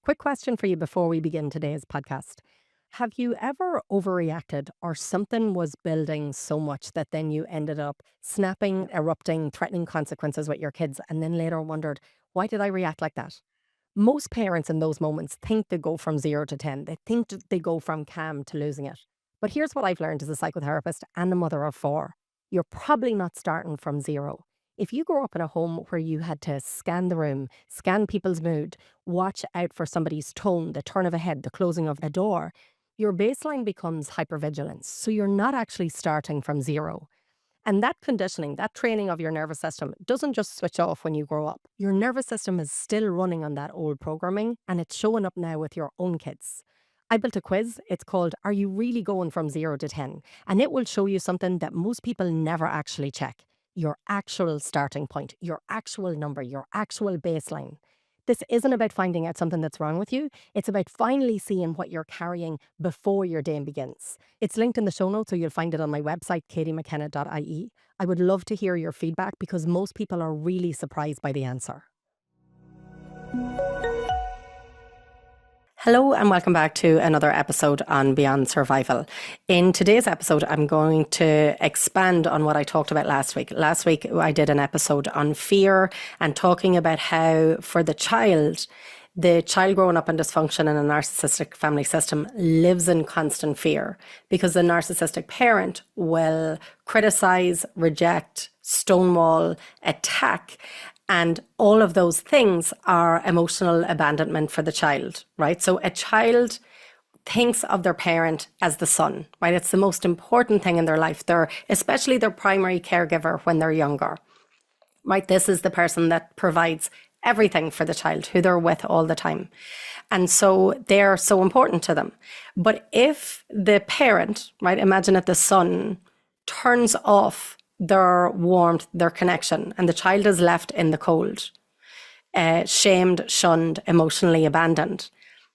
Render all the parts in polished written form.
Quick question for you before we begin today's podcast. Have you ever overreacted or something was building so much that then you ended up snapping, erupting, threatening consequences with your kids, and then later wondered, why did I react like that? Most parents in those moments think they go from 0 to 10. They think they go from calm to losing it. But here's what I've learned as a psychotherapist and a mother of four. You're probably not starting from zero. If you grew up in a home where you had to scan the room, scan people's mood, watch out for somebody's tone, the turn of a head, the closing of a door, your baseline becomes hypervigilance. So you're not actually starting from zero. And that conditioning, that training of your nervous system doesn't just switch off when you grow up. Your nervous system is still running on that old programming and it's showing up now with your own kids. I built a quiz. It's called Are You Really Going From 0 to 10? And it will show you something that most people never actually check. Your actual starting point, your actual number, your actual baseline. This isn't about finding out something that's wrong with you. It's about finally seeing what you're carrying before your day begins. It's linked in the show notes, so you'll find it on my website, katiemckenna.ie. I would love to hear your feedback because most people are really surprised by the answer. Hello and welcome back to another episode on Beyond Survival. In today's episode, I'm going to expand on what I talked about last week. Last week, I did an episode on fear and talking about how for the child growing up in dysfunction in a narcissistic family system lives in constant fear because the narcissistic parent will criticize, reject, stonewall, attack. And all of those things are emotional abandonment for the child, right? So a child thinks of their parent as the son, right? It's the most important thing in their life. They're especially their primary caregiver when they're younger, right? This is the person that provides everything for the child, who they're with all the time. And so they're so important to them. But if the parent, right, imagine that the son turns off their warmth, their connection, and the child is left in the cold, shamed, shunned, emotionally abandoned.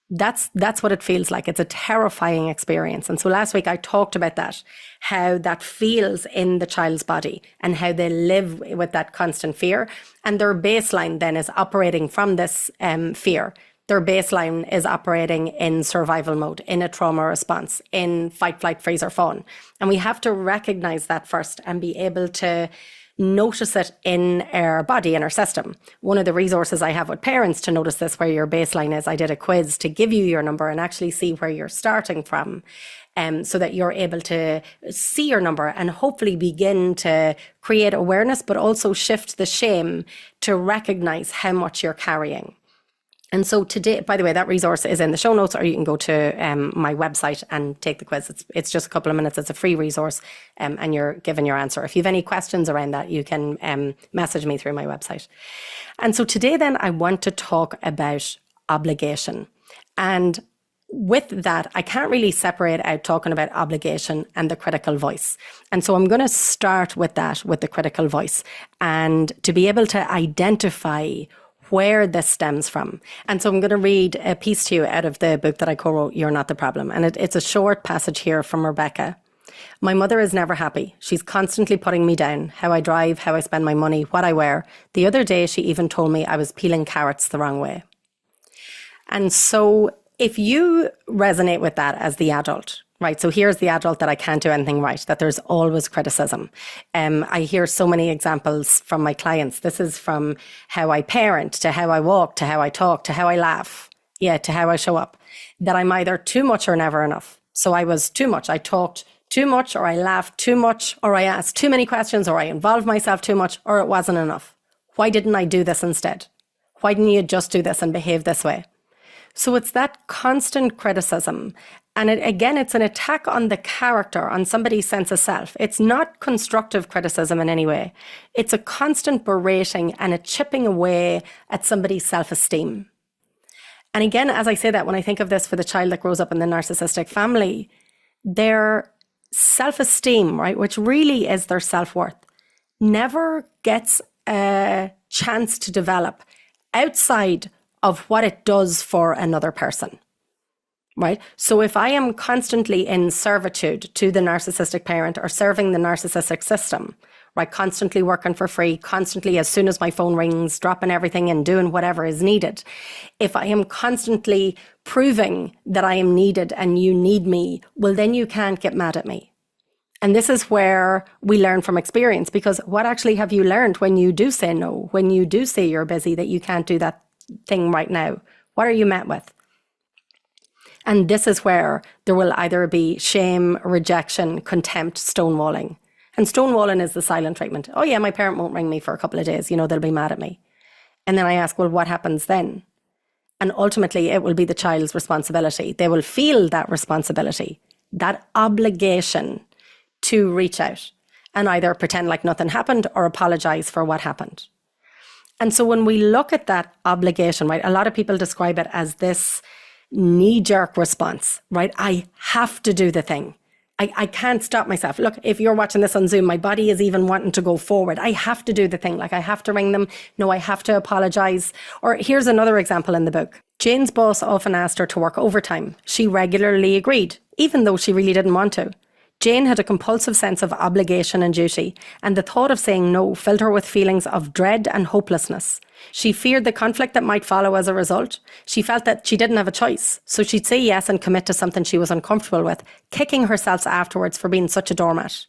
That's what it feels like. It's a terrifying experience. And so last week I talked about that, how that feels in the child's body and how they live with that constant fear. And their baseline then is operating from this fear. Their baseline is operating in survival mode, in a trauma response, in fight, flight, freeze, or fawn. And we have to recognize that first and be able to notice it in our body, in our system. One of the resources I have with parents to notice this, where your baseline is, I did a quiz to give you your number and actually see where you're starting from, so that you're able to see your number and hopefully begin to create awareness, but also shift the shame to recognize how much you're carrying. And so today, by the way, that resource is in the show notes, or you can go to my website and take the quiz. It's just a couple of minutes. It's a free resource, and you're given your answer. If you have any questions around that, you can message me through my website. And so today then I want to talk about obligation. And with that, I can't really separate out talking about obligation and the critical voice. And so I'm going to start with that, with the critical voice, and to be able to identify where this stems from. And so I'm going to read a piece to you out of the book that I co-wrote, You're Not the Problem. And it's a short passage here from Rebecca. My mother is never happy. She's constantly putting me down, how I drive, how I spend my money, what I wear. The other day, she even told me I was peeling carrots the wrong way. And so if you resonate with that as the adult, right? So here's the adult that I can't do anything right, that there's always criticism. I hear so many examples from my clients. This is from how I parent, to how I walk, to how I talk, to how I laugh, to how I show up, that I'm either too much or never enough. So I was too much. I talked too much, or I laughed too much, or I asked too many questions, or I involved myself too much, or it wasn't enough. Why didn't I do this instead? Why didn't you just do this and behave this way? So it's that constant criticism. And it's an attack on the character, on somebody's sense of self. It's not constructive criticism in any way. It's a constant berating and a chipping away at somebody's self-esteem. And again, as I say that, when I think of this for the child that grows up in the narcissistic family, their self-esteem, right, which really is their self-worth, never gets a chance to develop outside of what it does for another person. Right? So if I am constantly in servitude to the narcissistic parent or serving the narcissistic system, right? Constantly working for free, constantly, as soon as my phone rings, dropping everything and doing whatever is needed. If I am constantly proving that I am needed and you need me, well, then you can't get mad at me. And this is where we learn from experience, because what actually have you learned when you do say no, when you do say you're busy, that you can't do that thing right now? What are you met with? And this is where there will either be shame, rejection, contempt, stonewalling. And stonewalling is the silent treatment. Oh yeah, my parent won't ring me for a couple of days. They'll be mad at me. And then I ask, well, what happens then? And ultimately, it will be the child's responsibility. They will feel that responsibility, that obligation to reach out and either pretend like nothing happened or apologize for what happened. And so when we look at that obligation, right, a lot of people describe it as this knee-jerk response, right? I have to do the thing. I can't stop myself. Look, if you're watching this on Zoom, my body is even wanting to go forward. I have to do the thing. Like I have to ring them. No, I have to apologize. Or here's another example in the book. Jane's boss often asked her to work overtime. She regularly agreed, even though she really didn't want to. Jane had a compulsive sense of obligation and duty, and the thought of saying no filled her with feelings of dread and hopelessness. She feared the conflict that might follow as a result. She felt that she didn't have a choice, so she'd say yes and commit to something she was uncomfortable with, kicking herself afterwards for being such a doormat.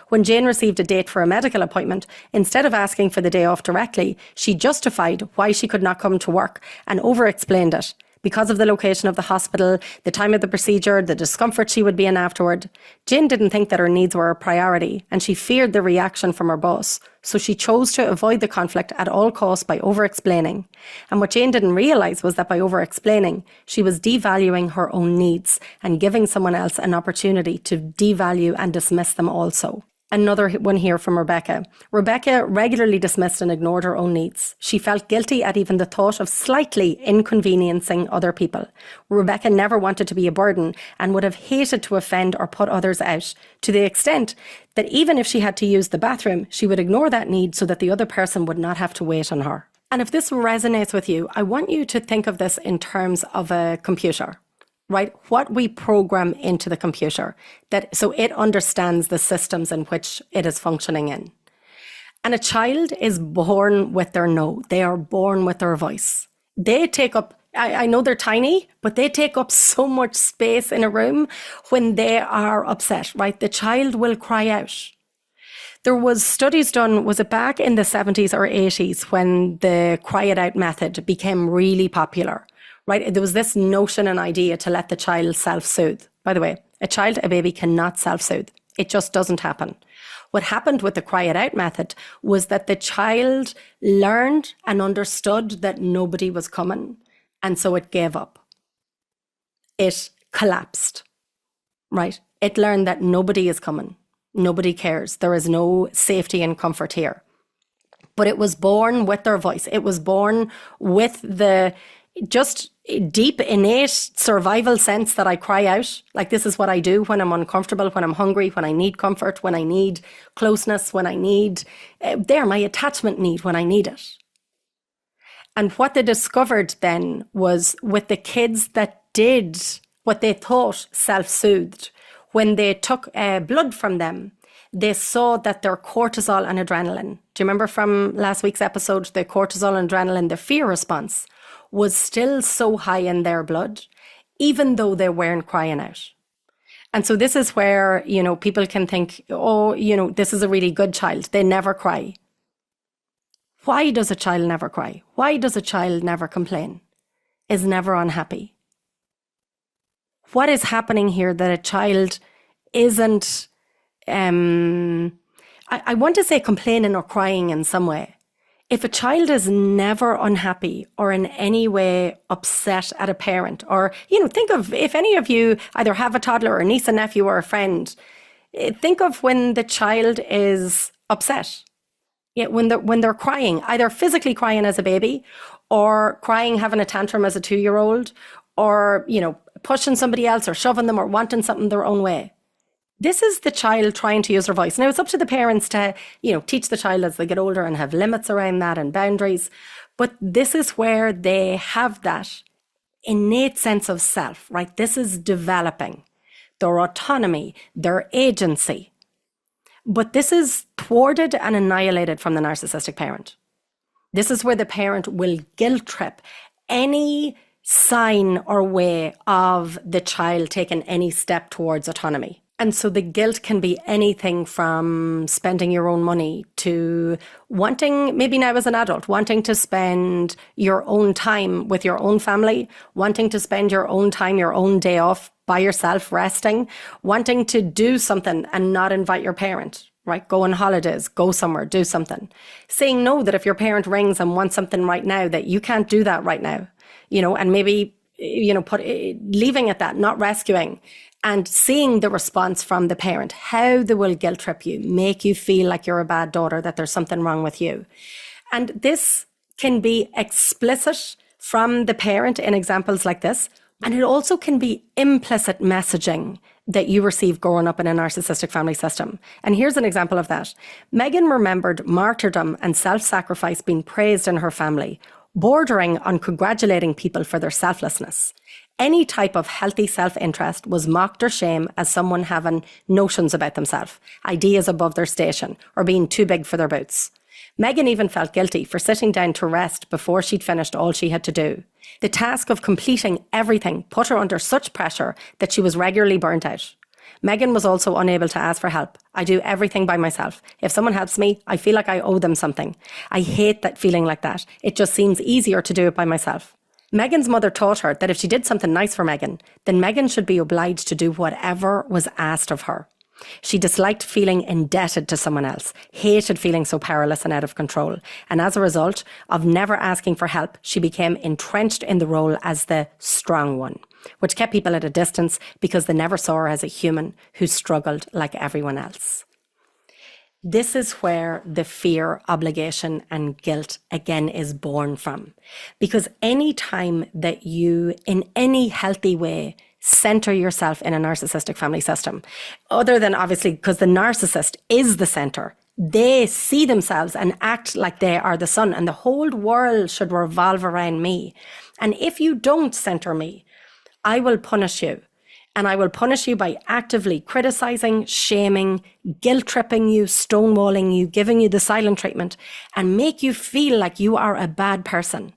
When Jane received a date for a medical appointment, instead of asking for the day off directly, she justified why she could not come to work and over-explained it. Because of the location of the hospital, the time of the procedure, the discomfort she would be in afterward. Jane didn't think that her needs were a priority, and she feared the reaction from her boss. So she chose to avoid the conflict at all costs by over-explaining. And what Jane didn't realise was that by over-explaining, she was devaluing her own needs and giving someone else an opportunity to devalue and dismiss them also. Another one here from Rebecca. Rebecca regularly dismissed and ignored her own needs. She felt guilty at even the thought of slightly inconveniencing other people. Rebecca never wanted to be a burden and would have hated to offend or put others out, to the extent that even if she had to use the bathroom, she would ignore that need so that the other person would not have to wait on her. And if this resonates with you, I want you to think of this in terms of a computer. Right? What we program into the computer, so it understands the systems in which it is functioning in. And a child is born with their no. They are born with their voice. They take up, I know they're tiny, but they take up so much space in a room when they are upset, right? The child will cry out. There was studies done, was it back in the 70s or 80s when the cry it out method became really popular? Right? There was this notion and idea to let the child self-soothe. By the way, a baby cannot self-soothe. It just doesn't happen. What happened with the cry it out method was that the child learned and understood that nobody was coming. And so it gave up. It collapsed. Right? It learned that nobody is coming. Nobody cares. There is no safety and comfort here. But it was born with their voice. It was born with the just deep, innate survival sense that I cry out. Like, this is what I do when I'm uncomfortable, when I'm hungry, when I need comfort, when I need closeness, when I need, my attachment need when I need it. And what they discovered then was with the kids that did what they thought self-soothed, when they took blood from them, they saw that their cortisol and adrenaline, do you remember from last week's episode, the cortisol and adrenaline, the fear response, was still so high in their blood, even though they weren't crying out. And so this is where, people can think, this is a really good child. They never cry. Why does a child never cry? Why does a child never complain? Is never unhappy? What is happening here that a child isn't, I want to say complaining or crying in some way. If a child is never unhappy or in any way upset at a parent, or, think of if any of you either have a toddler or a niece, a nephew or a friend, think of when the child is upset. Yeah, when they're crying, either physically crying as a baby or crying, having a tantrum as a 2-year-old, or, pushing somebody else or shoving them or wanting something their own way. This is the child trying to use their voice. Now, it's up to the parents to, teach the child as they get older and have limits around that and boundaries. But this is where they have that innate sense of self, right? This is developing their autonomy, their agency. But this is thwarted and annihilated from the narcissistic parent. This is where the parent will guilt trip any sign or way of the child taking any step towards autonomy. And so the guilt can be anything from spending your own money to wanting, maybe now as an adult, wanting to spend your own time with your own family, wanting to spend your own time, your own day off by yourself, resting, wanting to do something and not invite your parent, right? Go on holidays, go somewhere, do something. Saying no, that if your parent rings and wants something right now, that you can't do that right now, and maybe, leaving at that, not rescuing. And seeing the response from the parent, how they will guilt trip you, make you feel like you're a bad daughter, that there's something wrong with you. And this can be explicit from the parent in examples like this. And it also can be implicit messaging that you receive growing up in a narcissistic family system. And here's an example of that. Megan remembered martyrdom and self-sacrifice being praised in her family, bordering on congratulating people for their selflessness. Any type of healthy self-interest was mocked or shamed as someone having notions about themselves, ideas above their station, or being too big for their boots. Megan even felt guilty for sitting down to rest before she'd finished all she had to do. The task of completing everything put her under such pressure that she was regularly burnt out. Megan was also unable to ask for help. I do everything by myself. If someone helps me, I feel like I owe them something. I hate that feeling like that. It just seems easier to do it by myself. Megan's mother taught her that if she did something nice for Megan, then Megan should be obliged to do whatever was asked of her. She disliked feeling indebted to someone else, hated feeling so powerless and out of control. And as a result of never asking for help, she became entrenched in the role as the strong one, which kept people at a distance because they never saw her as a human who struggled like everyone else. This is where the fear, obligation, and guilt again is born from. Because any time that you, in any healthy way, center yourself in a narcissistic family system, other than obviously because the narcissist is the center, they see themselves and act like they are the sun and the whole world should revolve around me. And if you don't center me, I will punish you. And I will punish you by actively criticizing, shaming, guilt-tripping you, stonewalling you, giving you the silent treatment, and make you feel like you are a bad person,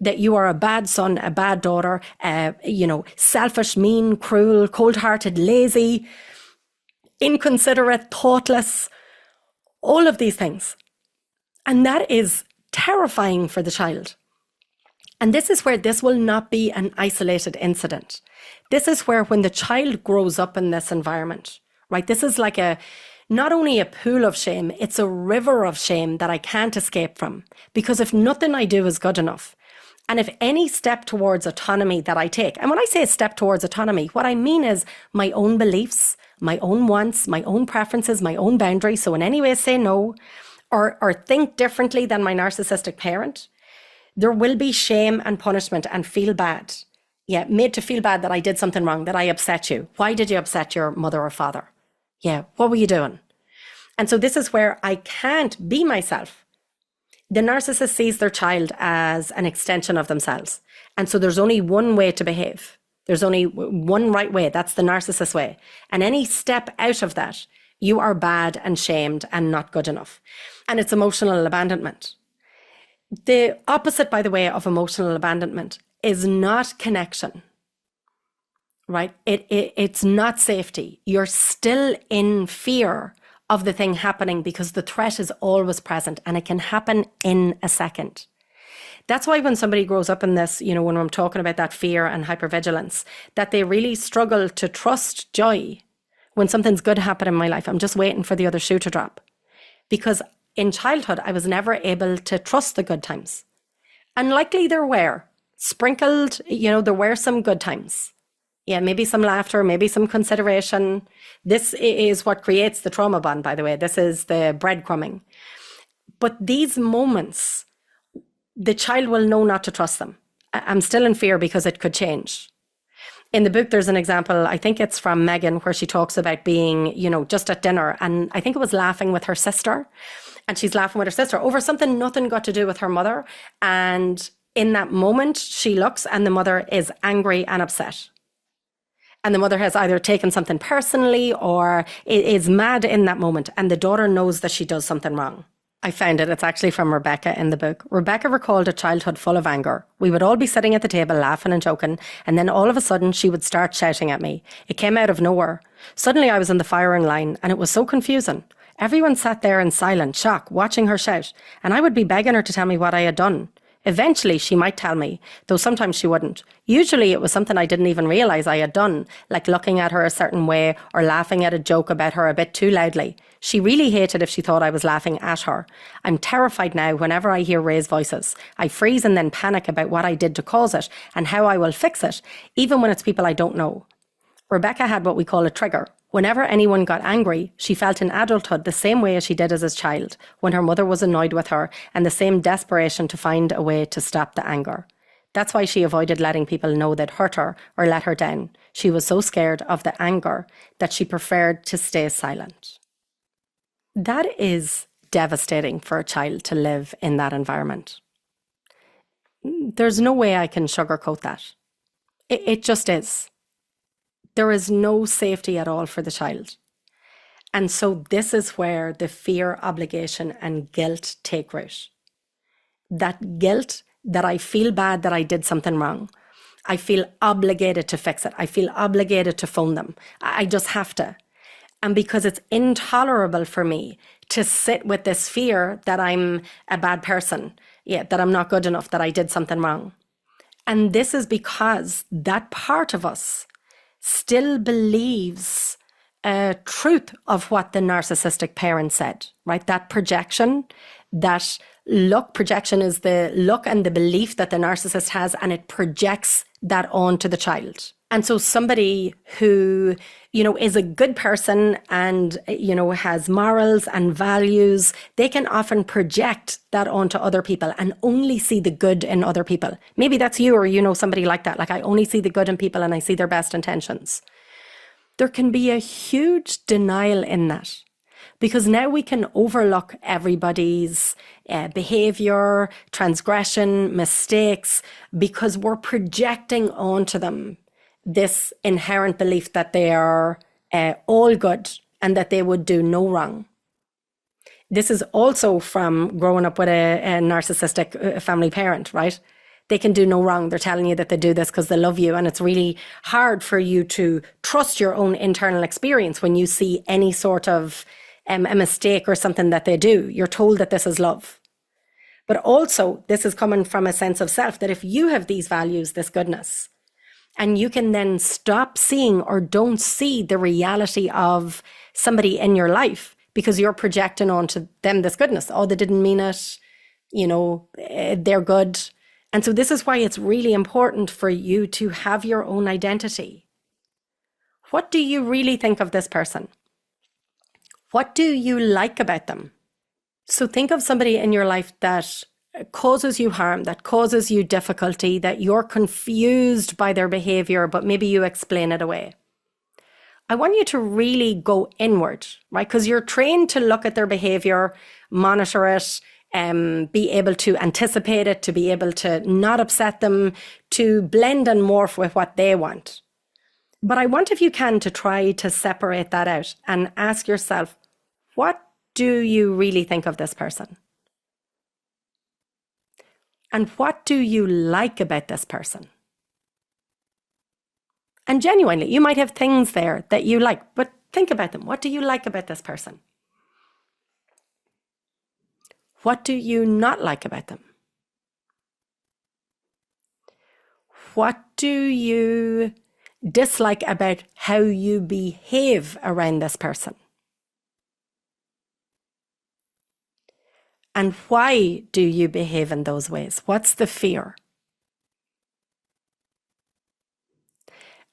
that you are a bad son, a bad daughter, selfish, mean, cruel, cold-hearted, lazy, inconsiderate, thoughtless, all of these things. And that is terrifying for the child. And this is where this will not be an isolated incident. This is where when the child grows up in this environment, right, this is like not only a pool of shame, it's a river of shame that I can't escape from. Because if nothing I do is good enough, and if any step towards autonomy that I take, and when I say a step towards autonomy, what I mean is my own beliefs, my own wants, my own preferences, my own boundaries. So in any way say no, or think differently than my narcissistic parent, there will be shame and punishment and feel bad. Yeah, made to feel bad that I did something wrong, that I upset you. Why did you upset your mother or father? Yeah, what were you doing? And so this is where I can't be myself. The narcissist sees their child as an extension of themselves. And so there's only one way to behave. There's only one right way. That's the narcissist way. And any step out of that, you are bad and shamed and not good enough. And it's emotional abandonment. The opposite, by the way, of emotional abandonment is not connection, right? It's not safety. You're still in fear of the thing happening because the threat is always present and it can happen in a second. That's why when somebody grows up in this, when I'm talking about that fear and hypervigilance, that they really struggle to trust joy when something's good happening in my life. I'm just waiting for the other shoe to drop. Because in childhood, I was never able to trust the good times. And likely there were sprinkled, there were some good times. Yeah, maybe some laughter, maybe some consideration. This is what creates the trauma bond, by the way. This is the breadcrumbing. But these moments, the child will know not to trust them. I'm still in fear because it could change. In the book, there's an example, I think it's from Megan, where she talks about being, just at dinner. And I think it was laughing with her sister. And she's laughing with her sister over something nothing got to do with her mother. And in that moment, she looks and the mother is angry and upset. And the mother has either taken something personally or is mad in that moment. And the daughter knows that she does something wrong. I found it. It's actually from Rebecca in the book. Rebecca recalled a childhood full of anger. We would all be sitting at the table laughing and joking. And then all of a sudden she would start shouting at me. It came out of nowhere. Suddenly I was in the firing line and it was so confusing. Everyone sat there in silent shock, watching her shout. And I would be begging her to tell me what I had done. Eventually, she might tell me, though sometimes she wouldn't. Usually it was something I didn't even realise I had done, like looking at her a certain way or laughing at a joke about her a bit too loudly. She really hated if she thought I was laughing at her. I'm terrified now whenever I hear raised voices. I freeze and then panic about what I did to cause it and how I will fix it, even when it's people I don't know. Rebecca had what we call a trigger. Whenever anyone got angry, she felt in adulthood the same way as she did as a child, when her mother was annoyed with her, and the same desperation to find a way to stop the anger. That's why she avoided letting people know they'd hurt her or let her down. She was so scared of the anger that she preferred to stay silent. That is devastating for a child to live in that environment. There's no way I can sugarcoat that. It just is. There is no safety at all for the child. And so this is where the fear, obligation, and guilt take root. That guilt that I feel bad that I did something wrong. I feel obligated to fix it. I feel obligated to phone them. I just have to. And because it's intolerable for me to sit with this fear that I'm a bad person, that I'm not good enough, that I did something wrong. And this is because that part of us still believes truth of what the narcissistic parent said, right? That projection, that projection is the look and the belief that the narcissist has, and it projects that onto the child. And so somebody who, is a good person and, has morals and values, they can often project that onto other people and only see the good in other people. Maybe that's you or somebody like that. Like, I only see the good in people and I see their best intentions. There can be a huge denial in that, because now we can overlook everybody's behavior, transgression, mistakes, because we're projecting onto them this inherent belief that they are all good and that they would do no wrong. This is also from growing up with a narcissistic family parent, right? They can do no wrong. They're telling you that they do this because they love you. And it's really hard for you to trust your own internal experience when you see any sort of a mistake or something that they do. You're told that this is love. But also, this is coming from a sense of self, that if you have these values, this goodness, and you can then stop seeing or don't see the reality of somebody in your life because you're projecting onto them this goodness. Oh, they didn't mean it. They're good. And so this is why it's really important for you to have your own identity. What do you really think of this person? What do you like about them? So think of somebody in your life that causes you harm, that causes you difficulty, that you're confused by their behavior, but maybe you explain it away. I want you to really go inward, right? Because you're trained to look at their behavior, monitor it, be able to anticipate it, to be able to not upset them, to blend and morph with what they want. But I want, if you can, to try to separate that out and ask yourself, what do you really think of this person? And what do you like about this person? And genuinely, you might have things there that you like, but think about them. What do you like about this person? What do you not like about them? What do you dislike about how you behave around this person? And why do you behave in those ways? What's the fear?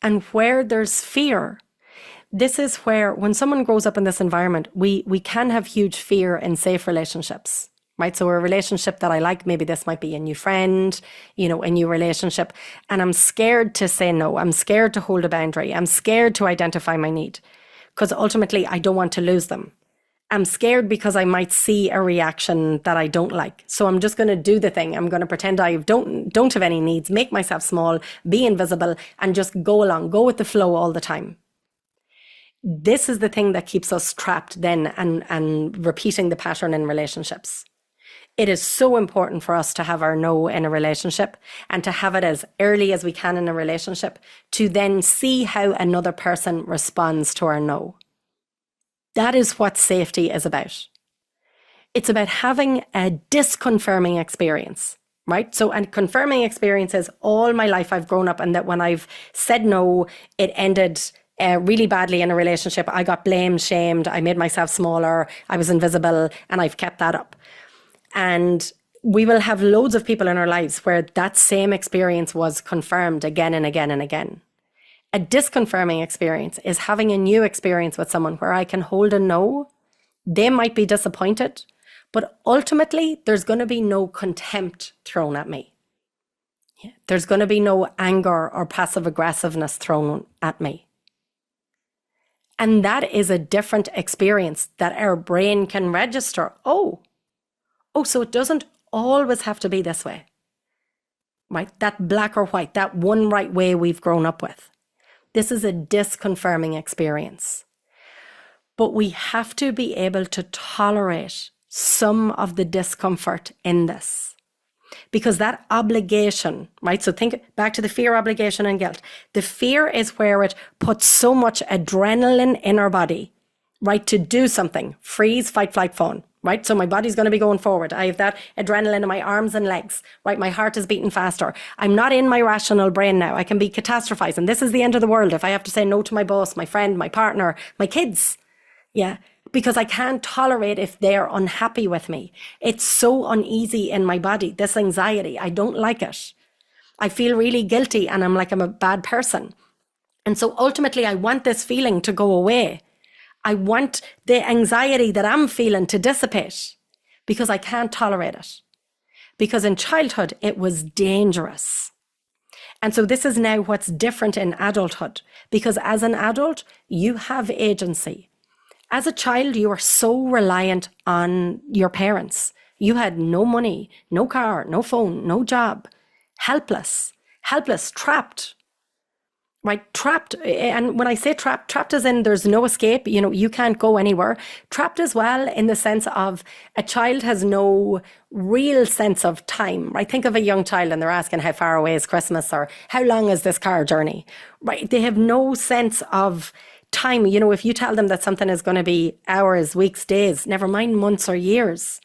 And where there's fear, this is where, when someone grows up in this environment, we can have huge fear in safe relationships, right? So a relationship that I like, maybe this might be a new friend, a new relationship, and I'm scared to say no. I'm scared to hold a boundary. I'm scared to identify my need, because ultimately I don't want to lose them. I'm scared because I might see a reaction that I don't like. So I'm just going to do the thing. I'm going to pretend I don't have any needs, make myself small, be invisible, and just go along, go with the flow all the time. This is the thing that keeps us trapped then and repeating the pattern in relationships. It is so important for us to have our no in a relationship and to have it as early as we can in a relationship to then see how another person responds to our no. That is what safety is about. It's about having a disconfirming experience, right? So, and confirming experiences all my life I've grown up, and that when I've said no, it ended really badly in a relationship. I got blamed, shamed, I made myself smaller, I was invisible, and I've kept that up. And we will have loads of people in our lives where that same experience was confirmed again and again and again. A disconfirming experience is having a new experience with someone where I can hold a no. They might be disappointed, but ultimately there's going to be no contempt thrown at me. There's going to be no anger or passive aggressiveness thrown at me. And that is a different experience that our brain can register. Oh, so it doesn't always have to be this way, right? That black or white, that one right way we've grown up with. This is a disconfirming experience. But we have to be able to tolerate some of the discomfort in this. Because that obligation, right? So think back to the fear, obligation, and guilt. The fear is where it puts so much adrenaline in our body, right? To do something, freeze, fight, flight, fawn, right? So my body's going to be going forward. I have that adrenaline in my arms and legs, right? My heart is beating faster. I'm not in my rational brain now. I can be catastrophizing. This is the end of the world if I have to say no to my boss, my friend, my partner, my kids. Yeah. Because I can't tolerate if they're unhappy with me. It's so uneasy in my body, this anxiety. I don't like it. I feel really guilty and I'm a bad person. And so ultimately I want this feeling to go away. I want the anxiety that I'm feeling to dissipate because I can't tolerate it. Because in childhood, it was dangerous. And so this is now what's different in adulthood. Because as an adult, you have agency. As a child, you are so reliant on your parents. You had no money, no car, no phone, no job. Helpless, trapped. Right, trapped. And when I say trapped as in there's no escape, you can't go anywhere. Trapped as well in the sense of a child has no real sense of time, right? Think of a young child and they're asking how far away is Christmas or how long is this car journey, right? They have no sense of time. If you tell them that something is going to be hours, weeks, days, never mind months or years,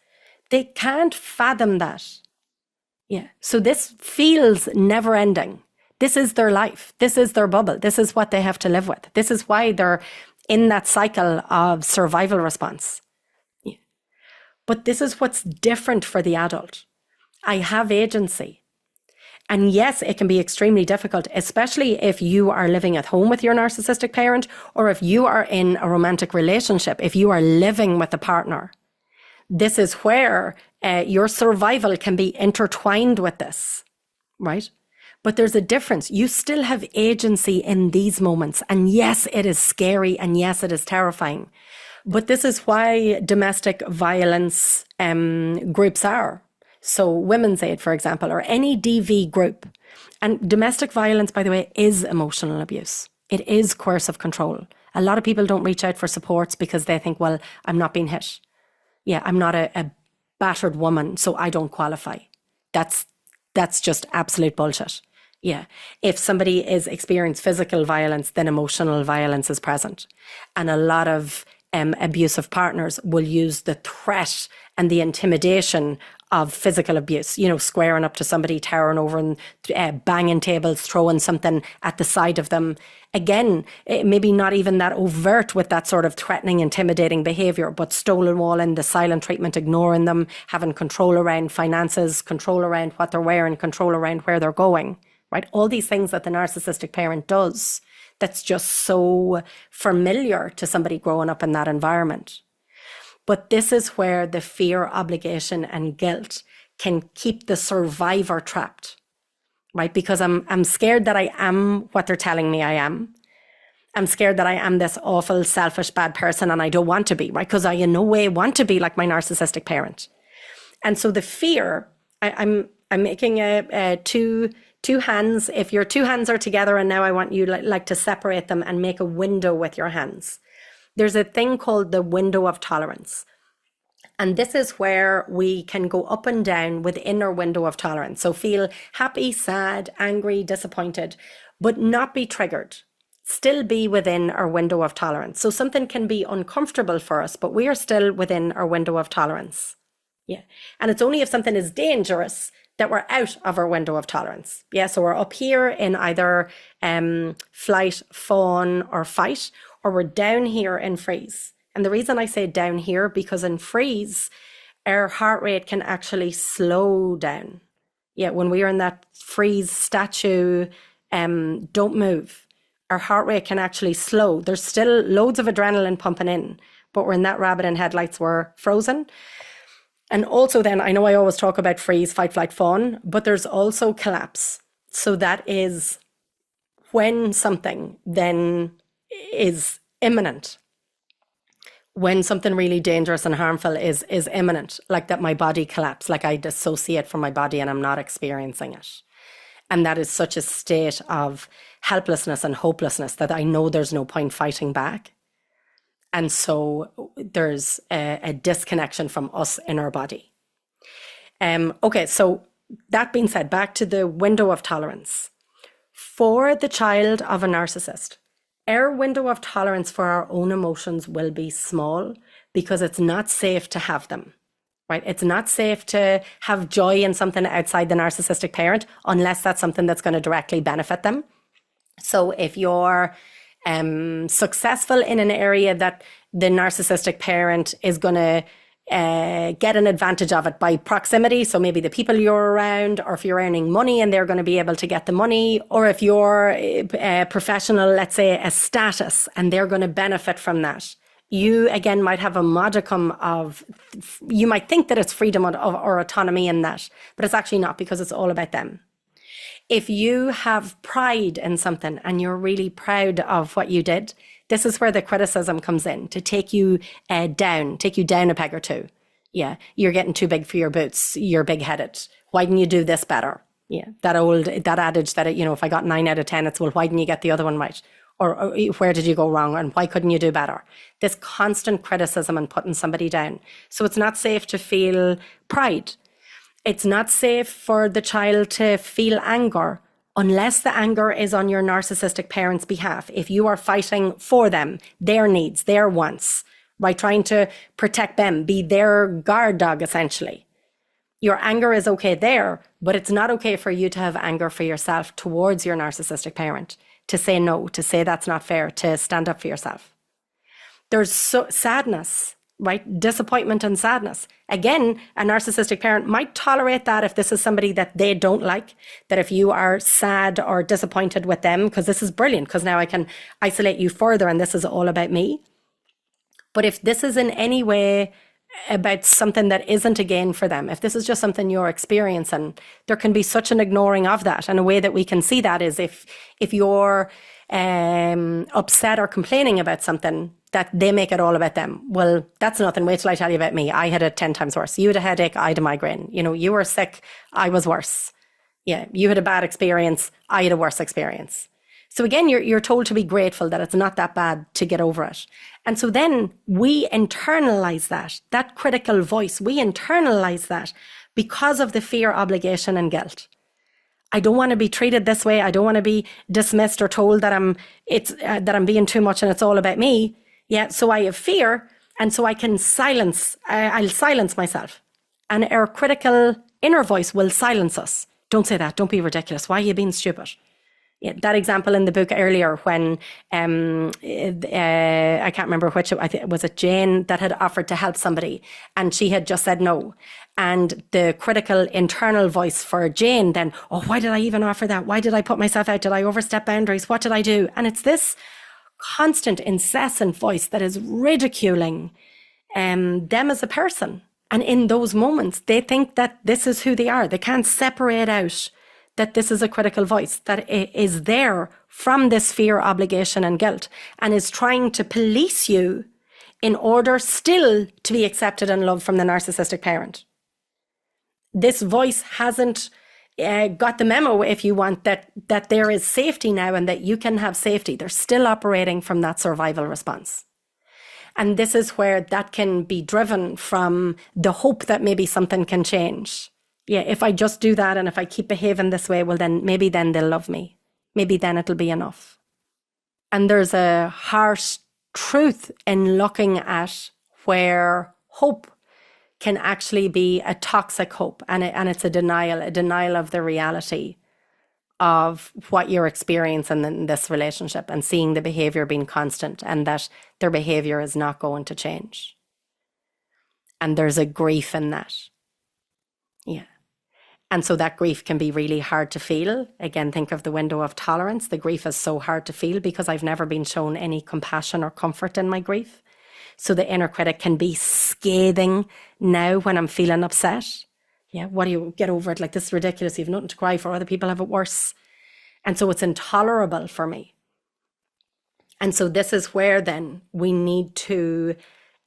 they can't fathom that. Yeah. So this feels never ending. This is their life. This is their bubble. This is what they have to live with. This is why they're in that cycle of survival response. Yeah. But this is what's different for the adult. I have agency. And yes, it can be extremely difficult, especially if you are living at home with your narcissistic parent or if you are in a romantic relationship, if you are living with a partner. This is where your survival can be intertwined with this, right? But there's a difference. You still have agency in these moments. And yes, it is scary. And yes, it is terrifying. But this is why domestic violence groups are. So Women's Aid, for example, or any DV group. And domestic violence, by the way, is emotional abuse. It is coercive control. A lot of people don't reach out for supports because they think, well, I'm not being hit. Yeah, I'm not a battered woman, so I don't qualify. That's just absolute bullshit. Yeah. If somebody is experiencing physical violence, then emotional violence is present. And a lot of abusive partners will use the threat and the intimidation of physical abuse, squaring up to somebody, towering over and banging tables, throwing something at the side of them. Again, maybe not even that overt with that sort of threatening, intimidating behavior, but stonewalling, the silent treatment, ignoring them, having control around finances, control around what they're wearing, control around where they're going. Right? All these things that the narcissistic parent does, that's just so familiar to somebody growing up in that environment. But this is where the fear, obligation, and guilt can keep the survivor trapped, right? Because I'm scared that I am what they're telling me I am. I'm scared that I am this awful, selfish, bad person and I don't want to be, right? Because I in no way want to be like my narcissistic parent. And so the fear, I'm making a two hands. If your two hands are together and now I want you like to separate them and make a window with your hands. There's a thing called the window of tolerance. And this is where we can go up and down within our window of tolerance. So feel happy, sad, angry, disappointed, but not be triggered. Still be within our window of tolerance. So something can be uncomfortable for us, but we are still within our window of tolerance. Yeah. And it's only if something is dangerous that we're out of our window of tolerance. Yeah. So we're up here in either flight, fawn, or fight, or we're down here in freeze. And the reason I say down here, because in freeze, our heart rate can actually slow down. Yeah, when we are in that freeze statue, don't move, our heart rate can actually slow. There's still loads of adrenaline pumping in, but we're in that rabbit in headlights, we're frozen. And also then, I know I always talk about freeze, fight, flight, fawn, but there's also collapse. So that is when something then is imminent. When something really dangerous and harmful is imminent, like that my body collapse, like I dissociate from my body and I'm not experiencing it. And that is such a state of helplessness and hopelessness that I know there's no point fighting back. And so there's a disconnection from us in our body. Okay, so that being said, back to the window of tolerance. For the child of a narcissist, our window of tolerance for our own emotions will be small because it's not safe to have them, right? It's not safe to have joy in something outside the narcissistic parent unless that's something that's going to directly benefit them. So if you're successful in an area that the narcissistic parent is going to get an advantage of it by proximity, so maybe the people you're around, or if you're earning money and they're going to be able to get the money, or if you're a professional, let's say a status, and they're going to benefit from that. You, again, might have a modicum of, you might think that it's freedom or autonomy in that, but it's actually not, because it's all about them. If you have pride in something and you're really proud of what you did, this is where the criticism comes in, to take you down a peg or two. Yeah, you're getting too big for your boots. You're big-headed. Why didn't you do this better? Yeah, that adage that, if I got 9 out of 10, it's, well, why didn't you get the other one right? Or where did you go wrong? And why couldn't you do better? This constant criticism and putting somebody down. So it's not safe to feel pride. It's not safe for the child to feel anger unless the anger is on your narcissistic parent's behalf. If you are fighting for them, their needs, their wants, right? Trying to protect them, be their guard dog, essentially. Your anger is okay there, but it's not okay for you to have anger for yourself towards your narcissistic parent, to say no, to say that's not fair, to stand up for yourself. There's sadness, right? Disappointment and sadness. Again, a narcissistic parent might tolerate that if this is somebody that they don't like, that if you are sad or disappointed with them, because this is brilliant, because now I can isolate you further and this is all about me. But if this is in any way about something that isn't a gain for them, if this is just something you're experiencing, there can be such an ignoring of that. And a way that we can see that is if you're upset or complaining about something, that they make it all about them. Well, that's nothing. Wait till I tell you about me. I had it 10 times worse. You had a headache. I had a migraine. You were sick. I was worse. Yeah. You had a bad experience. I had a worse experience. So again, you're told to be grateful that it's not that bad, to get over it. And so then we internalize that critical voice. We internalize that because of the fear, obligation, and guilt. I don't want to be treated this way. I don't want to be dismissed or told that I'm being too much and it's all about me. Yeah, so I have fear, and so I can I'll silence myself. And our critical inner voice will silence us. Don't say that. Don't be ridiculous. Why are you being stupid? Yeah, that example in the book earlier when I can't remember which, I think, was it Jane that had offered to help somebody and she had just said no. And the critical internal voice for Jane then, oh, why did I even offer that? Why did I put myself out? Did I overstep boundaries? What did I do? And it's this constant, incessant voice that is ridiculing them as a person. And in those moments, they think that this is who they are. They can't separate out that this is a critical voice that is there from this fear, obligation, and guilt, and is trying to police you in order still to be accepted and loved from the narcissistic parent. This voice hasn't got the memo, if you want, that there is safety now and that you can have safety. They're still operating from that survival response. And this is where that can be driven from the hope that maybe something can change. Yeah, if I just do that and if I keep behaving this way, well, then they'll love me. Maybe then it'll be enough. And there's a harsh truth in looking at where hope can actually be a toxic hope. And it's a denial of the reality of what you're experiencing in this relationship, and seeing the behavior being constant and that their behavior is not going to change. And there's a grief in that. Yeah. And so that grief can be really hard to feel. Again, think of the window of tolerance. The grief is so hard to feel because I've never been shown any compassion or comfort in my grief. So the inner critic can be scathing now when I'm feeling upset. Yeah, what do you get over it? Like, this is ridiculous. You have nothing to cry for. Other people have it worse. And so it's intolerable for me. And so this is where then we need to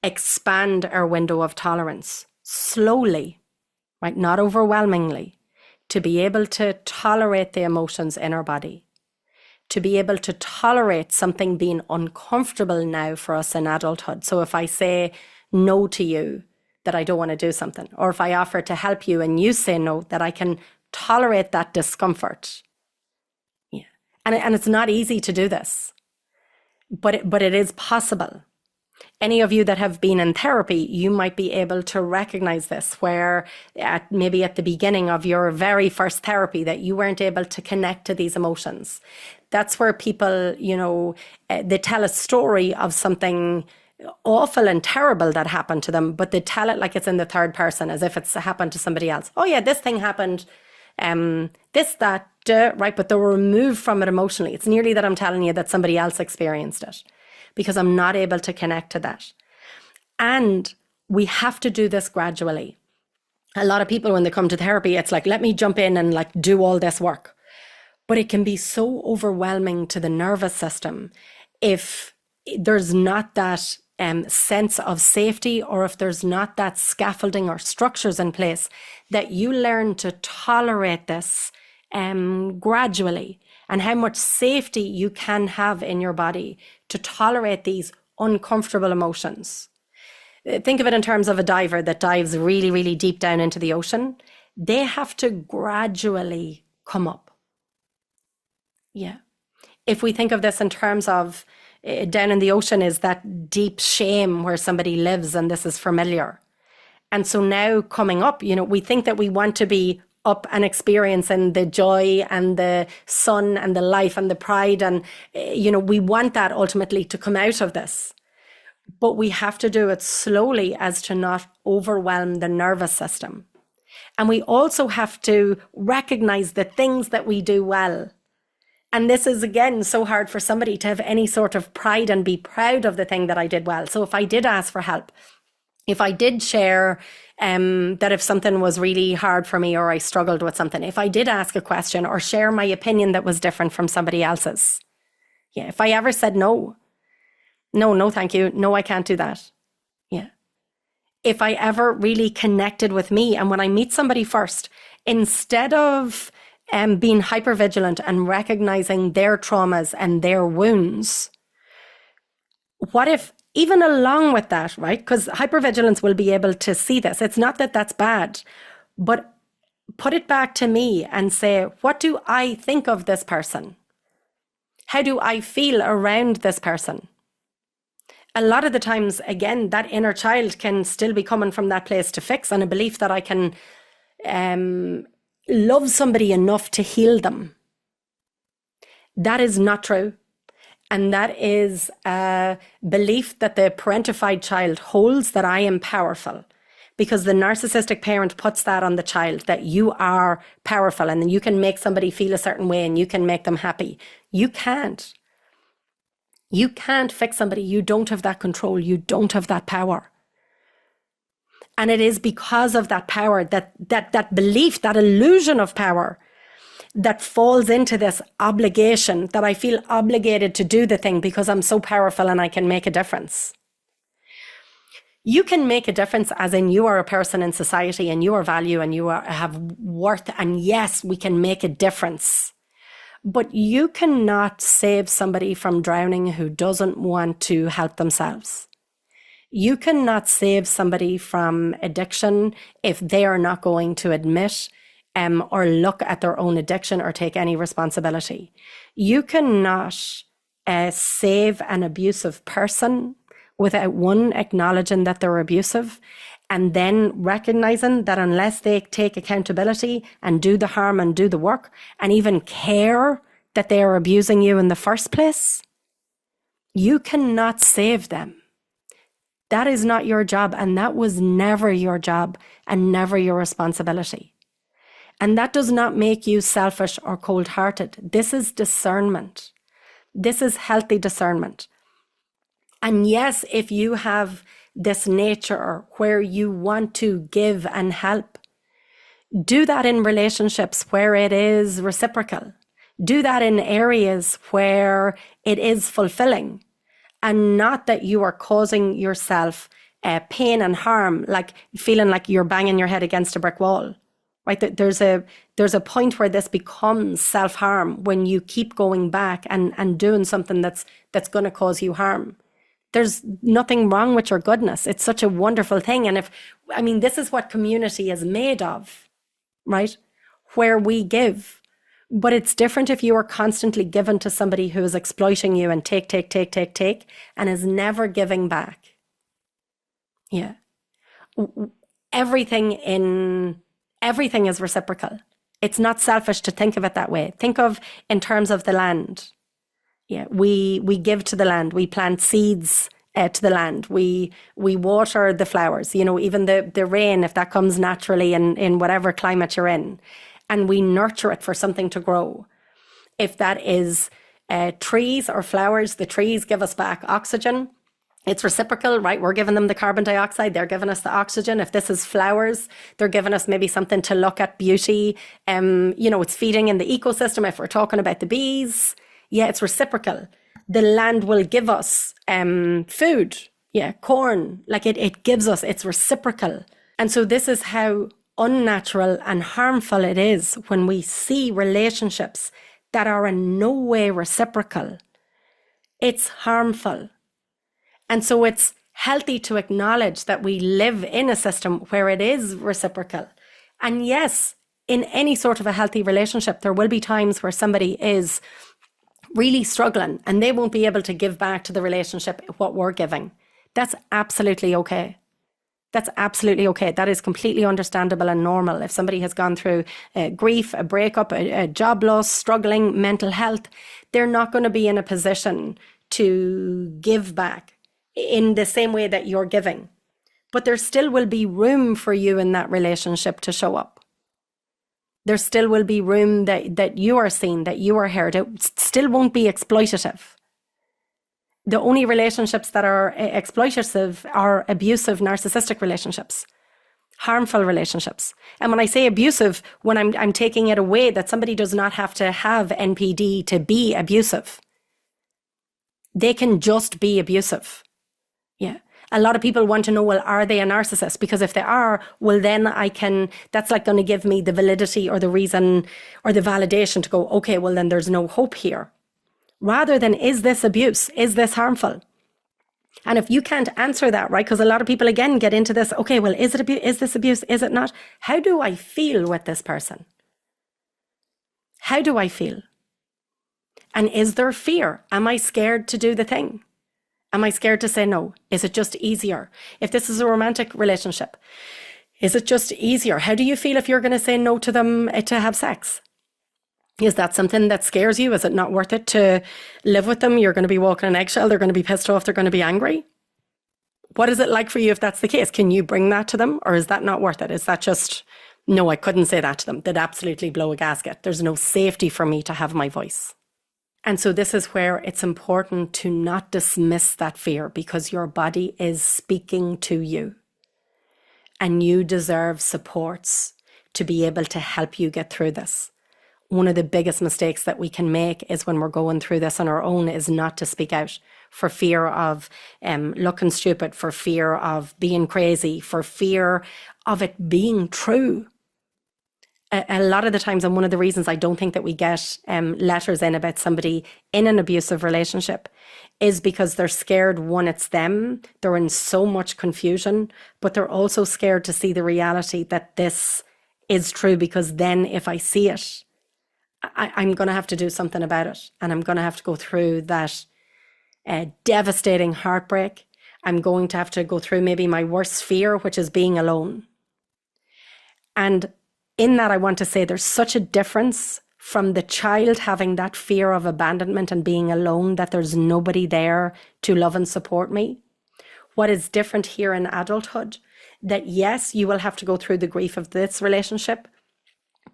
expand our window of tolerance slowly, right? Not overwhelmingly, to be able to tolerate the emotions in our body, to be able to tolerate something being uncomfortable now for us in adulthood. So if I say no to you, that I don't want to do something, or if I offer to help you and you say no, that I can tolerate that discomfort. Yeah. And it's not easy to do this, but it is possible. Any of you that have been in therapy, you might be able to recognize this, where maybe at the beginning of your very first therapy that you weren't able to connect to these emotions. That's where people, they tell a story of something awful and terrible that happened to them, but they tell it like it's in the third person, as if it's happened to somebody else. Oh yeah, this thing happened, right? But they were removed from it emotionally. It's nearly that I'm telling you that somebody else experienced it, because I'm not able to connect to that. And we have to do this gradually. A lot of people, when they come to therapy, it's like, let me jump in and like do all this work. But it can be so overwhelming to the nervous system if there's not that sense of safety, or if there's not that scaffolding or structures in place, that you learn to tolerate this gradually, and how much safety you can have in your body to tolerate these uncomfortable emotions. Think of it in terms of a diver that dives really, really deep down into the ocean. They have to gradually come up. Yeah. If we think of this in terms of down in the ocean is that deep shame where somebody lives, and this is familiar. And so now coming up, we think that we want to be up and experiencing the joy and the sun and the life and the pride. And, we want that ultimately to come out of this. But we have to do it slowly as to not overwhelm the nervous system. And we also have to recognize the things that we do well. And this is, again, so hard for somebody to have any sort of pride and be proud of the thing that I did well. So if I did ask for help, if I did share that if something was really hard for me or I struggled with something, if I did ask a question or share my opinion that was different from somebody else's. Yeah, if I ever said no, thank you. No, I can't do that. Yeah. If I ever really connected with me, and when I meet somebody first, instead of being hypervigilant and recognizing their traumas and their wounds, what if, even along with that, right? Because hypervigilance will be able to see this. It's not that that's bad, but put it back to me and say, what do I think of this person? How do I feel around this person? A lot of the times, again, that inner child can still be coming from that place to fix, and a belief that I can love somebody enough to heal them. That is not true. And that is a belief that the parentified child holds, that I am powerful, because the narcissistic parent puts that on the child, that you are powerful and you can make somebody feel a certain way and you can make them happy. You can't. You can't fix somebody. You don't have that control. You don't have that power. And it is because of that power, that belief, that illusion of power, that falls into this obligation, that I feel obligated to do the thing because I'm so powerful and I can make a difference. You can make a difference, as in you are a person in society and you are value and have worth. And yes, we can make a difference. But you cannot save somebody from drowning who doesn't want to help themselves. You cannot save somebody from addiction if they are not going to admit or look at their own addiction or take any responsibility. You cannot save an abusive person without one, acknowledging that they're abusive, and then recognizing that unless they take accountability and do the harm and do the work and even care that they are abusing you in the first place, you cannot save them. That is not your job, and that was never your job and never your responsibility. And that does not make you selfish or cold-hearted. This is discernment. This is healthy discernment. And yes, if you have this nature where you want to give and help, do that in relationships where it is reciprocal. Do that in areas where it is fulfilling, and not that you are causing yourself pain and harm, like feeling like you're banging your head against a brick wall. Right? There's a point where this becomes self-harm when you keep going back and doing something that's going to cause you harm. There's nothing wrong with your goodness. It's such a wonderful thing. And this is what community is made of, right? Where we give. But it's different if you are constantly given to somebody who is exploiting you and take, and is never giving back. Yeah. Everything is reciprocal. It's not selfish to think of it that way. Think of in terms of the land. Yeah, we give to the land. We plant seeds to the land. We water the flowers. Even the rain, if that comes naturally in whatever climate you're in, and we nurture it for something to grow. If that is trees or flowers, the trees give us back oxygen. It's reciprocal, right? We're giving them the carbon dioxide. They're giving us the oxygen. If this is flowers, they're giving us maybe something to look at, beauty. It's feeding in the ecosystem. If we're talking about the bees, yeah, it's reciprocal. The land will give us food. Yeah, corn. Like it gives us, it's reciprocal. And so this is how unnatural and harmful it is when we see relationships that are in no way reciprocal. It's harmful. And so it's healthy to acknowledge that we live in a system where it is reciprocal. And yes, in any sort of a healthy relationship, there will be times where somebody is really struggling and they won't be able to give back to the relationship what we're giving. That's absolutely okay. That's absolutely okay. That is completely understandable and normal. If somebody has gone through grief, a breakup, a job loss, struggling, mental health, they're not going to be in a position to give back in the same way that you're giving. But there still will be room for you in that relationship to show up. There still will be room that you are seen, that you are heard. It still won't be exploitative. The only relationships that are exploitative are abusive, narcissistic relationships, harmful relationships. And when I say abusive, when I'm taking it away, that somebody does not have to have NPD to be abusive. They can just be abusive. Yeah. A lot of people want to know, well, are they a narcissist? Because if they are, well, then that's like going to give me the validity or the reason or the validation to go, okay, well, then there's no hope here. Rather than, is this abuse? Is this harmful? And if you can't answer that, right? Because a lot of people, again, get into this, okay, well, is it abuse? Is this abuse? Is it not? How do I feel with this person? How do I feel? And is there fear? Am I scared to do the thing? Am I scared to say no? Is it just easier? If this is a romantic relationship, is it just easier? How do you feel if you're going to say no to them to have sex? Is that something that scares you? Is it not worth it to live with them? You're going to be walking on eggshell. They're going to be pissed off. They're going to be angry. What is it like for you if that's the case? Can you bring that to them? Or is that not worth it? Is that just, no, I couldn't say that to them. They'd absolutely blow a gasket. There's no safety for me to have my voice. And so this is where it's important to not dismiss that fear, because your body is speaking to you and you deserve supports to be able to help you get through this. one of the biggest mistakes that we can make is when we're going through this on our own is not to speak out for fear of looking stupid, for fear of being crazy, for fear of it being true. A lot of the times, and one of the reasons I don't think that we get letters in about somebody in an abusive relationship is because they're scared, one, it's them, they're in so much confusion, but they're also scared to see the reality that this is true, because then if I see it, I'm going to have to do something about it, and I'm going to have to go through that devastating heartbreak. I'm going to have to go through maybe my worst fear, which is being alone. And in that, I want to say there's such a difference from the child having that fear of abandonment and being alone, that there's nobody there to love and support me. What is different here in adulthood, that yes, you will have to go through the grief of this relationship,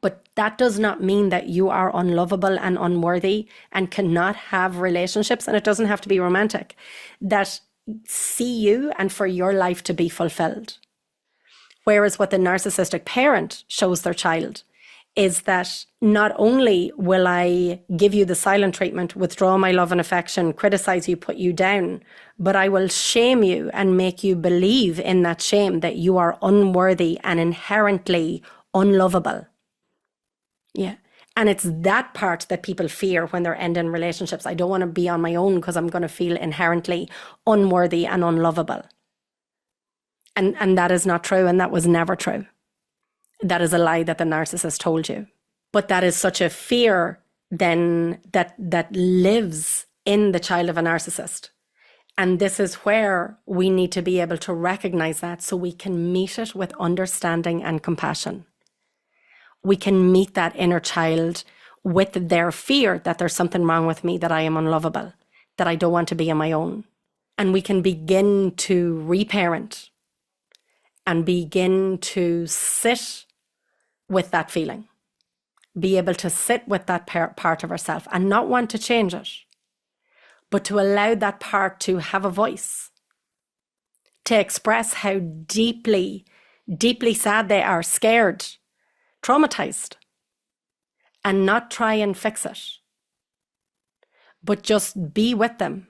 but that does not mean that you are unlovable and unworthy and cannot have relationships, and it doesn't have to be romantic, that see you and for your life to be fulfilled. Whereas what the narcissistic parent shows their child is that not only will I give you the silent treatment, withdraw my love and affection, criticize you, put you down, but I will shame you and make you believe in that shame that you are unworthy and inherently unlovable. Yeah. And it's that part that people fear when they're ending relationships. I don't want to be on my own because I'm going to feel inherently unworthy and unlovable. And that is not true, and that was never true. That is a lie that the narcissist told you. But that is such a fear then that lives in the child of a narcissist. And this is where we need to be able to recognize that so we can meet it with understanding and compassion. We can meet that inner child with their fear that there's something wrong with me, that I am unlovable, that I don't want to be on my own. And we can begin to reparent and begin to sit with that feeling, be able to sit with that part of ourselves and not want to change it, but to allow that part to have a voice, to express how deeply, deeply sad they are, scared, traumatized, and not try and fix it, but just be with them.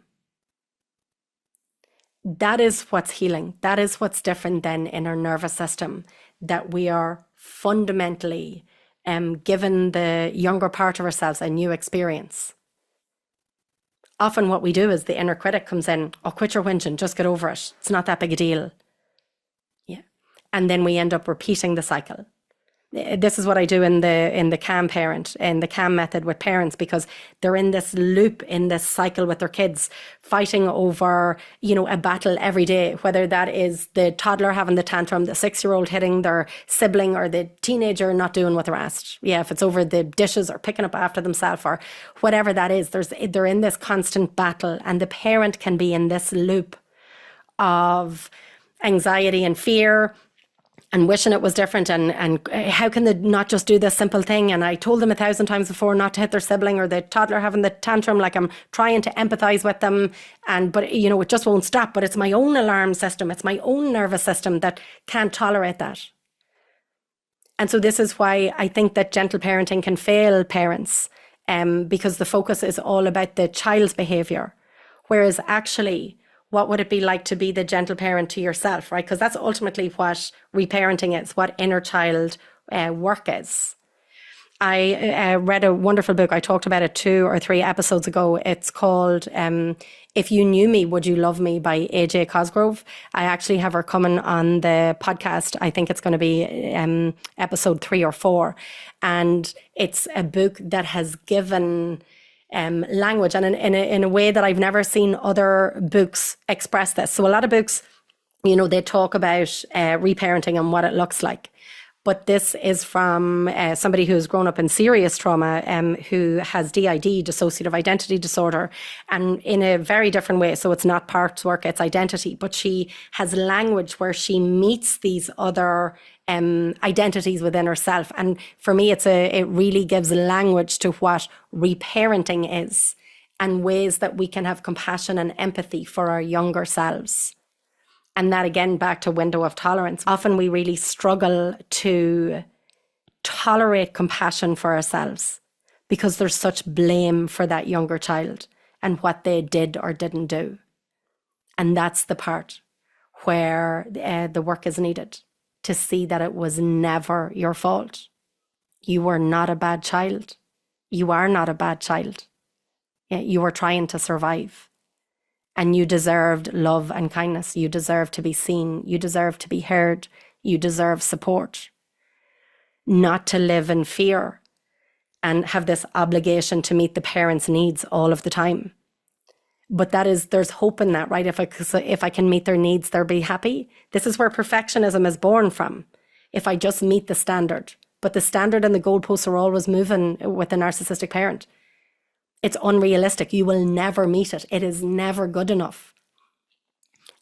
That is what's healing. That is what's different than in our nervous system, that we are fundamentally given the younger part of ourselves a new experience. Often what we do is the inner critic comes in, oh, quit your whinging, just get over it. It's not that big a deal. Yeah. And then we end up repeating the cycle. This is what I do in the CAM parent, in the CAM method with parents, because they're in this loop, in this cycle with their kids, fighting over, a battle every day, whether that is the toddler having the tantrum, the 6-year-old hitting their sibling, or the teenager not doing what they're asked. Yeah, if it's over the dishes or picking up after themselves or whatever that is, they're in this constant battle, and the parent can be in this loop of anxiety and fear, and wishing it was different, and how can they not just do this simple thing? And I told them 1,000 times before not to hit their sibling, or the toddler having the tantrum, like I'm trying to empathize with them, but it just won't stop. But it's my own alarm system, it's my own nervous system that can't tolerate that. And so this is why I think that gentle parenting can fail parents, because the focus is all about the child's behavior, whereas actually, what would it be like to be the gentle parent to yourself, right? Because that's ultimately what reparenting is, what inner child work is. I read a wonderful book. I talked about it 2 or 3 episodes ago. It's called If You Knew Me, Would You Love Me by AJ Cosgrove. I actually have her coming on the podcast. I think it's going to be episode 3 or 4. And it's a book that has given language, and in a way that I've never seen other books express this. So a lot of books, they talk about reparenting and what it looks like. But this is from somebody who's grown up in serious trauma, who has DID, dissociative identity disorder, and in a very different way. So it's not parts work, it's identity. But she has language where she meets these other identities within herself. And for me, it really gives language to what reparenting is, and ways that we can have compassion and empathy for our younger selves. And that, again, back to window of tolerance. Often we really struggle to tolerate compassion for ourselves. because there's such blame for that younger child and what they did or didn't do. And that's the part where the work is needed, to see that it was never your fault. You were not a bad child. You are not a bad child. You were trying to survive. And you deserved love and kindness. You deserve to be seen. You deserve to be heard. You deserve support. Not to live in fear and have this obligation to meet the parents' needs all of the time. But there's hope in that, right? If I can meet their needs, they'll be happy. This is where perfectionism is born from. If I just meet the standard, but the standard and the goalposts are always moving with a narcissistic parent. It's unrealistic. You will never meet it. It is never good enough.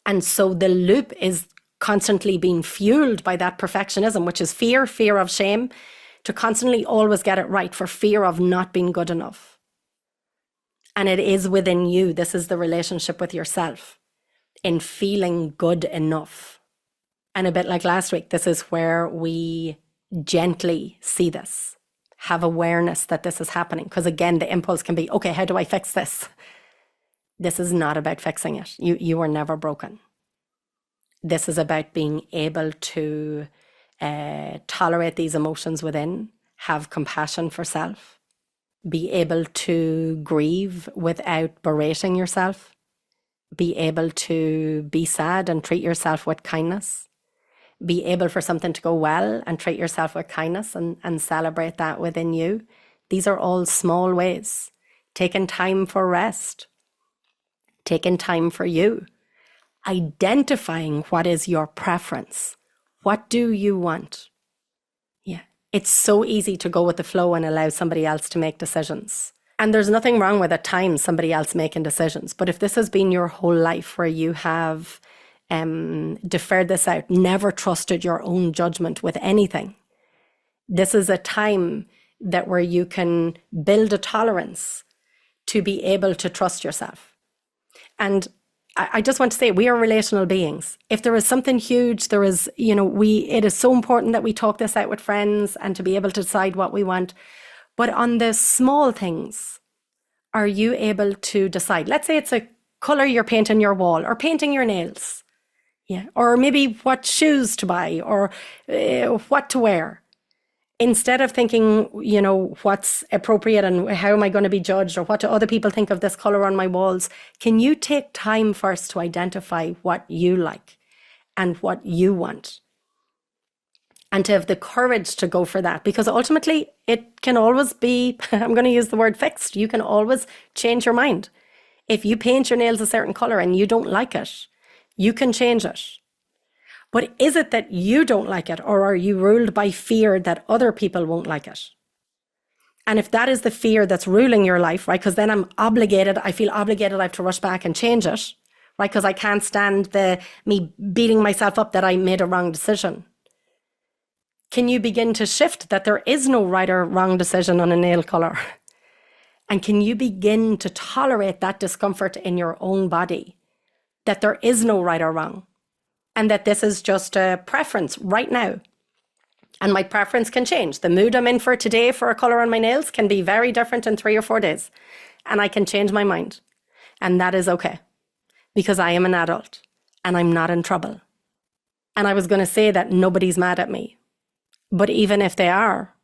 And so the loop is constantly being fueled by that perfectionism, which is fear of shame, to constantly always get it right for fear of not being good enough. And it is within you. This is the relationship with yourself in feeling good enough. And a bit like last week, this is where we gently see this, have awareness that this is happening. Because again, the impulse can be, okay, how do I fix this? This is not about fixing it. You were never broken. This is about being able to tolerate these emotions within, have compassion for self, be able to grieve without berating yourself, be able to be sad and treat yourself with kindness, be able for something to go well and treat yourself with kindness and celebrate that within you. These are all small ways. Taking time for rest, taking time for you, identifying what is your preference. What do you want? Yeah. It's so easy to go with the flow and allow somebody else to make decisions. And there's nothing wrong with at times somebody else making decisions. But if this has been your whole life where you have deferred this out, never trusted your own judgment with anything, this is a time that where you can build a tolerance to be able to trust yourself. And I just want to say, we are relational beings. If there is something huge, it is so important that we talk this out with friends and to be able to decide what we want. But on the small things, are you able to decide? Let's say it's a color you're painting your wall or painting your nails. Yeah. Or maybe what shoes to buy or what to wear. Instead of thinking, what's appropriate and how am I going to be judged or what do other people think of this color on my walls, can you take time first to identify what you like and what you want? And to have the courage to go for that, because ultimately it can always be, I'm going to use the word fixed. You can always change your mind. If you paint your nails a certain color and you don't like it, you can change it. But is it that you don't like it, or are you ruled by fear that other people won't like it? And if that is the fear that's ruling your life, right, because then I feel obligated, I have to rush back and change it, right, because I can't stand me beating myself up that I made a wrong decision. Can you begin to shift that there is no right or wrong decision on a nail color? And can you begin to tolerate that discomfort in your own body, that there is no right or wrong? And that this is just a preference right now. And my preference can change. The mood I'm in for today for a colour on my nails can be very different in 3 or 4 days. And I can change my mind. And that is okay. Because I am an adult. And I'm not in trouble. And I was going to say that nobody's mad at me. But even if they are,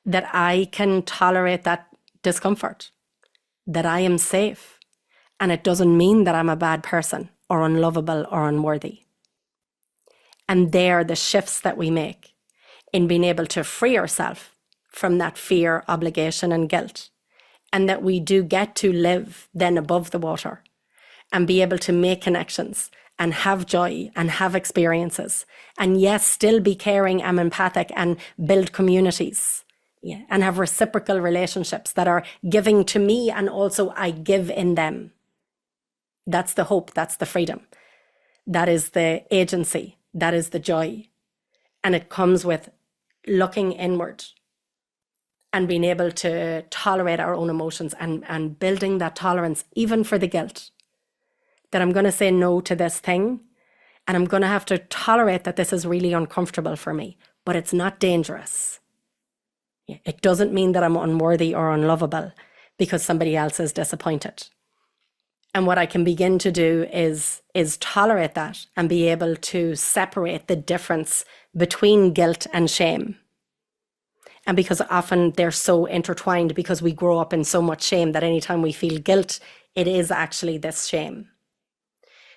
that I can tolerate that discomfort. That I am safe. And it doesn't mean that I'm a bad person or unlovable or unworthy. And they're the shifts that we make in being able to free ourselves from that fear, obligation, and guilt. And that we do get to live then above the water and be able to make connections and have joy and have experiences. And yes, still be caring and empathic and build communities. Yeah, and have reciprocal relationships that are giving to me and also I give in them. That's the hope. That's the freedom. That is the agency. That is the joy. And it comes with looking inward and being able to tolerate our own emotions and building that tolerance, even for the guilt. That I'm going to say no to this thing and I'm going to have to tolerate that this is really uncomfortable for me, but it's not dangerous. It doesn't mean that I'm unworthy or unlovable because somebody else is disappointed. And what I can begin to do is tolerate that and be able to separate the difference between guilt and shame. And because often they're so intertwined, because we grow up in so much shame that anytime we feel guilt, it is actually this shame.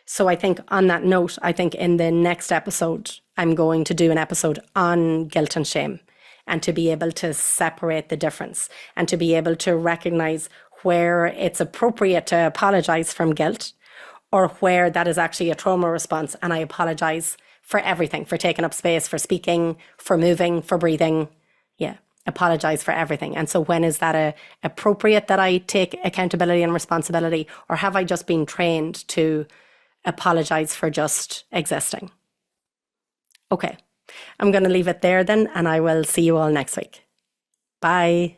So I think on that note, I think in the next episode, I'm going to do an episode on guilt and shame, and to be able to separate the difference and to be able to recognize where it's appropriate to apologize from guilt, or where that is actually a trauma response. And I apologize for everything, for taking up space, for speaking, for moving, for breathing. Yeah, apologize for everything. And so when is that appropriate that I take accountability and responsibility, or have I just been trained to apologize for just existing? Okay, I'm going to leave it there then, and I will see you all next week. Bye.